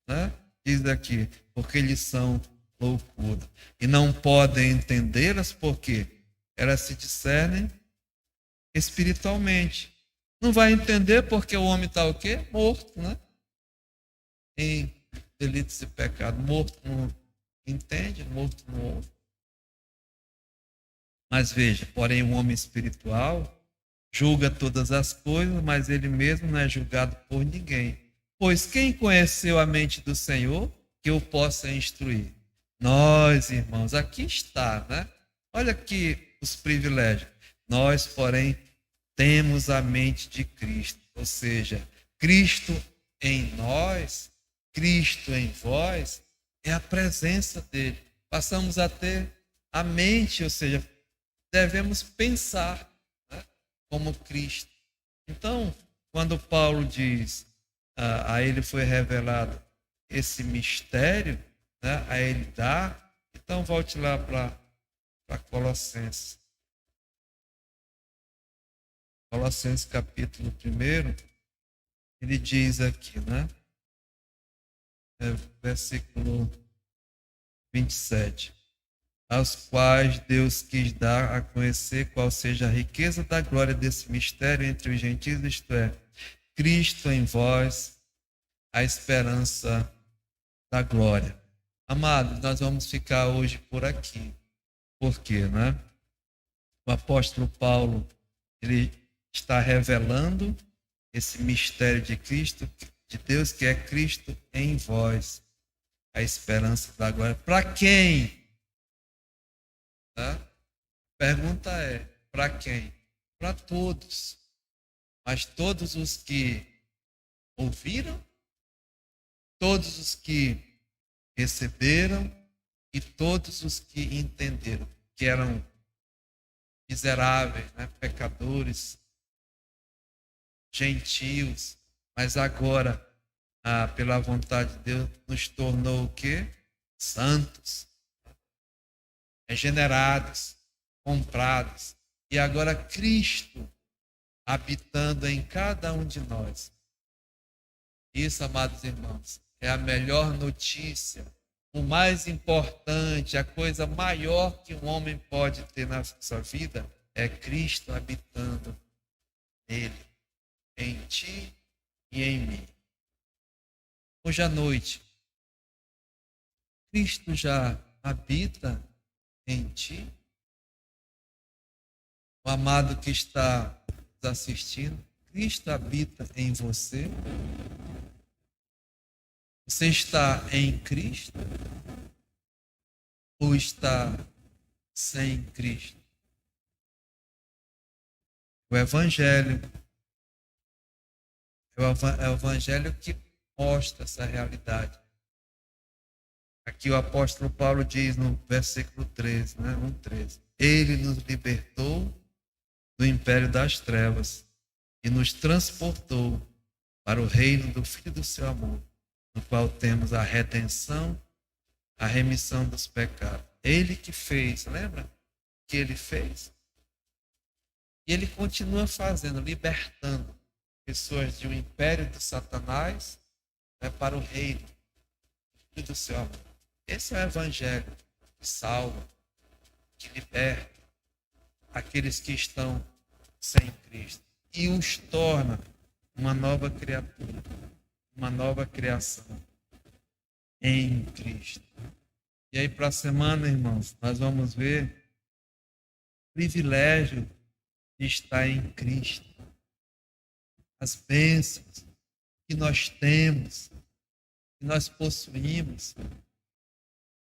A: né? Diz aqui, porque eles são loucura. E não podem entendê-las porque elas se discernem espiritualmente. Não vai entender porque o homem está o quê? Morto, né? Em delitos e pecados. Morto não entende, morto não ouve. Mas veja, porém o homem espiritual julga todas as coisas, mas ele mesmo não é julgado por ninguém. Pois quem conheceu a mente do Senhor, que o possa instruir? Nós, irmãos, aqui está, né? Olha aqui os privilégios. Nós, porém, temos a mente de Cristo, ou seja, Cristo em nós, Cristo em vós, é a presença dele. Passamos a ter a mente, ou seja, devemos pensar, né, como Cristo. Então, quando Paulo diz, a ele foi revelado esse mistério, né, a ele dá, então volte lá para Colossenses. Colossenses capítulo 1, ele diz aqui, né? Versículo 27. Aos quais Deus quis dar a conhecer qual seja a riqueza da glória desse mistério entre os gentios, isto é, Cristo em vós, a esperança da glória. Amados, nós vamos ficar hoje por aqui. Por quê, né? o apóstolo Paulo, ele está revelando esse mistério de Cristo, de Deus, que é Cristo em vós, a esperança da glória. Para quem? Tá? A pergunta é, para quem? Para todos. Mas todos os que ouviram, todos os que receberam e todos os que entenderam que eram miseráveis, né? Pecadores, gentios, mas agora, pela vontade de Deus, nos tornou o quê? Santos, regenerados, comprados. E agora Cristo habitando em cada um de nós. Isso, amados irmãos, é a melhor notícia, o mais importante, a coisa maior que um homem pode ter na sua vida é Cristo habitando nele, em ti e em mim. Hoje à noite, Cristo já habita em ti? O amado que está nos assistindo, Cristo habita em você? Você está em Cristo ou está sem Cristo? O Evangelho é o Evangelho que mostra essa realidade. Aqui o apóstolo Paulo diz no versículo 13, né? 1:13. Ele nos libertou do império das trevas e nos transportou para o reino do Filho do seu amor, no qual temos a redenção, a remissão dos pecados. Ele que fez, lembra? Que ele fez. E ele continua fazendo, libertando pessoas de um império de Satanás, né, para o reino do Filho do seu amor. Esse é o Evangelho que salva, que liberta aqueles que estão sem Cristo e os torna uma nova criatura, uma nova criação em Cristo. E aí, para a semana, irmãos, nós vamos ver o privilégio de estar em Cristo, as bênçãos que nós temos, que nós possuímos.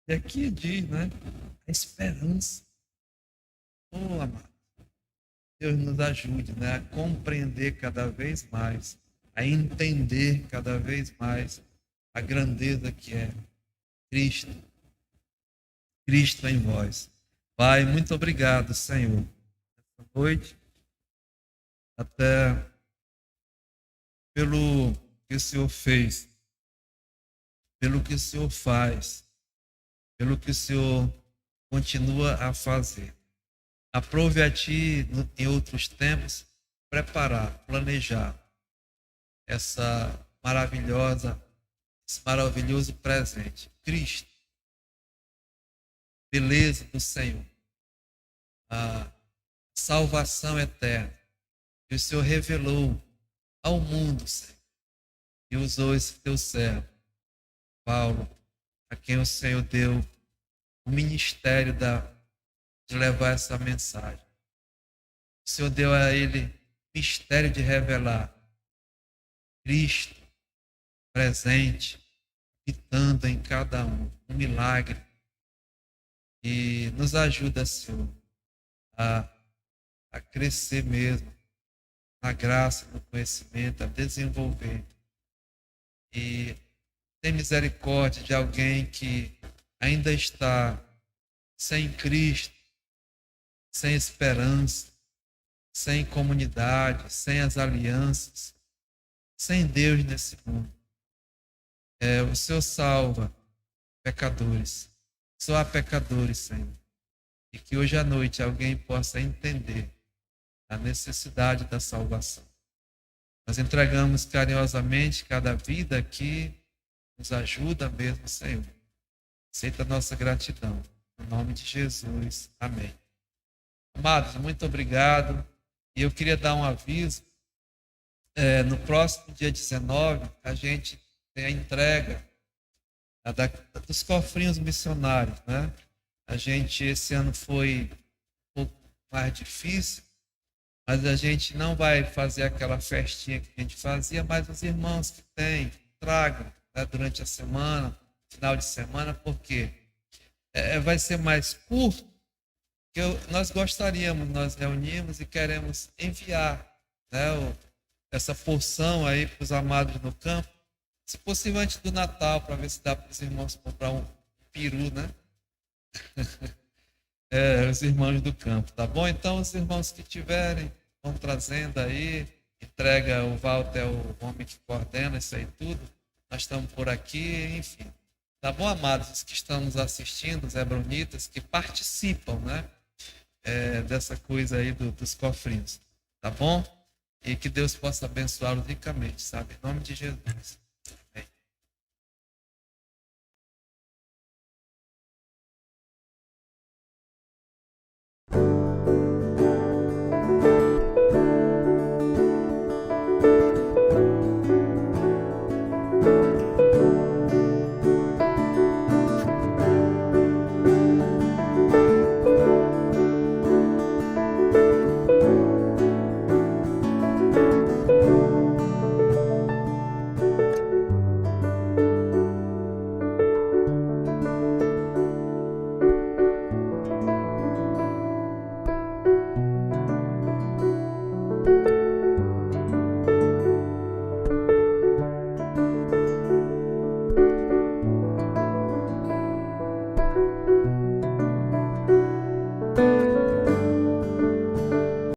A: E aqui diz, né? A esperança. Oh, amado, Deus nos ajude, né, a compreender cada vez mais, a entender cada vez mais a grandeza que é Cristo. Cristo em vós. Pai, muito obrigado, Senhor, essa noite, até pelo que o Senhor fez, pelo que o Senhor faz, pelo que o Senhor continua a fazer. Aprove a Ti, em outros tempos, preparar, planejar esse maravilhoso presente. Cristo, beleza do Senhor, a salvação eterna que o Senhor revelou ao mundo, Senhor, e usou esse Teu servo, Paulo, a quem o Senhor deu o ministério de levar essa mensagem. O Senhor deu a ele o mistério de revelar Cristo presente, habitando em cada um milagre. E nos ajuda, Senhor, a crescer mesmo na graça, no conhecimento, a desenvolver. E tem misericórdia de alguém que ainda está sem Cristo, sem esperança, sem comunidade, sem as alianças, sem Deus nesse mundo. O Senhor salva pecadores. Só há pecadores, Senhor. E que hoje à noite alguém possa entender a necessidade da salvação. Nós entregamos carinhosamente cada vida que nos ajuda mesmo, Senhor. Aceita a nossa gratidão. Em nome de Jesus. Amém. Amados, muito obrigado. E eu queria dar um aviso. No próximo dia 19, a gente tem a entrega dos cofrinhos missionários, né? A gente, esse ano, foi um pouco mais difícil, mas a gente não vai fazer aquela festinha que a gente fazia, mas os irmãos que têm, tragam, né, durante a semana, final de semana, porque vai ser mais curto, que nós gostaríamos, nós reunimos e queremos enviar, né, essa porção aí para os amados no campo, se possível antes do Natal, para ver se dá para os irmãos comprar um peru, né? Os irmãos do campo, tá bom? Então, os irmãos que tiverem, vão trazendo aí, entrega o Walter, o homem que coordena isso aí tudo. Nós estamos por aqui, enfim. Tá bom, amados, os que estão nos assistindo, os hebronitas, que participam, né? Dessa coisa aí dos cofrinhos, tá bom? E que Deus possa abençá-los ricamente, sabe? Em nome de Jesus.